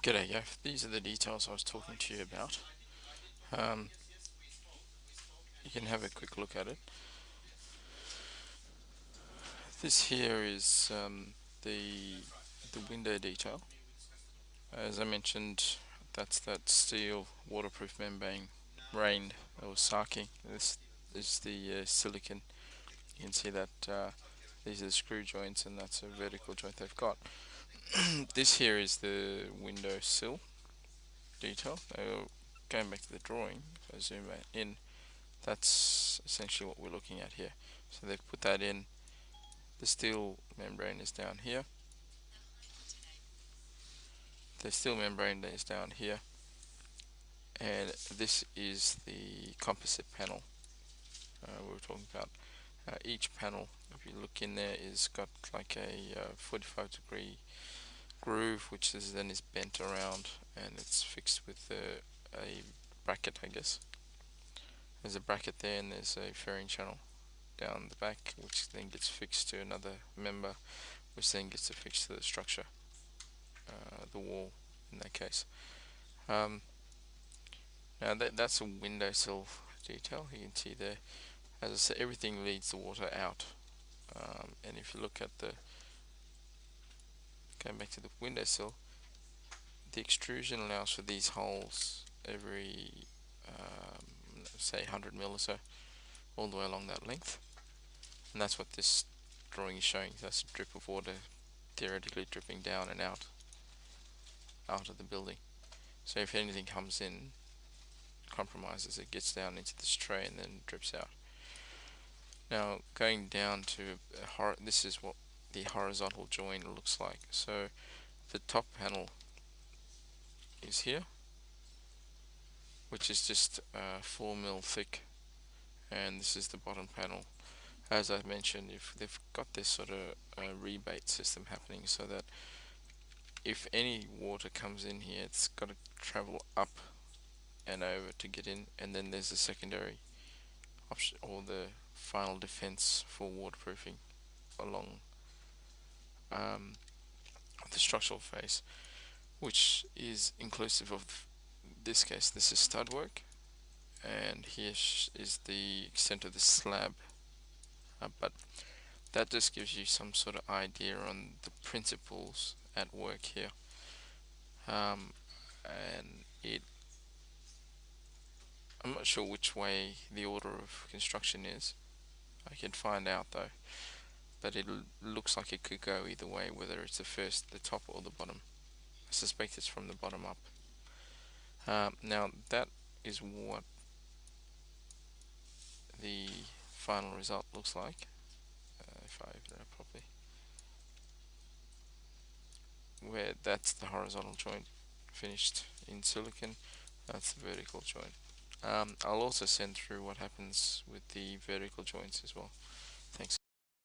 G'day, Gav. These are the details I was talking to you about. Um, you can have a quick look at it. This here is the window detail. As I mentioned, that's that steel waterproof membrane or sake. This is the silicon. You can see that these are the screw joints, and that's a vertical joint they've got. This here is the window sill detail. Going back to the drawing, if I zoom in, that's essentially what we're looking at here. So they've put that in. The steel membrane is down here. The steel membrane is down here, and this is the composite panel we were talking about. Each panel, if you look in there, is got like a 45-degree groove, which is bent around, and it's fixed with a bracket, I guess. There's a bracket there, and there's a fairing channel down the back, which then gets fixed to another member, which then gets affixed to the structure, the wall in that case. Now that's a windowsill detail. You can see there, as I said, everything leads the water out. And if you look at going back to the windowsill, the extrusion allows for these holes every, say 100 mil or so, all the way along that length. And that's what this drawing is showing. That's a drip of water theoretically dripping down and out of the building. So if anything comes in, compromises, it gets down into this tray and then drips out. Now going down to this is what the horizontal join looks like. So the top panel is here, which is just 4 mil thick, and this is the bottom panel. As I mentioned, if they've got this sort of rebate system happening, so that if any water comes in here, it's got to travel up and over to get in, and then there's a secondary option, or the final defense for waterproofing along the structural face, which is inclusive of this case. This is stud work, and here is the extent of the slab, but that just gives you some sort of idea on the principles at work here. And I'm not sure which way the order of construction is. I can find out though, but it looks like it could go either way, whether it's the top or the bottom. I suspect it's from the bottom up. Now that is what the final result looks like. If I open it up properly, where that's the horizontal joint finished in silicon, that's the vertical joint. I'll also send through what happens with the vertical joints as well. Thanks.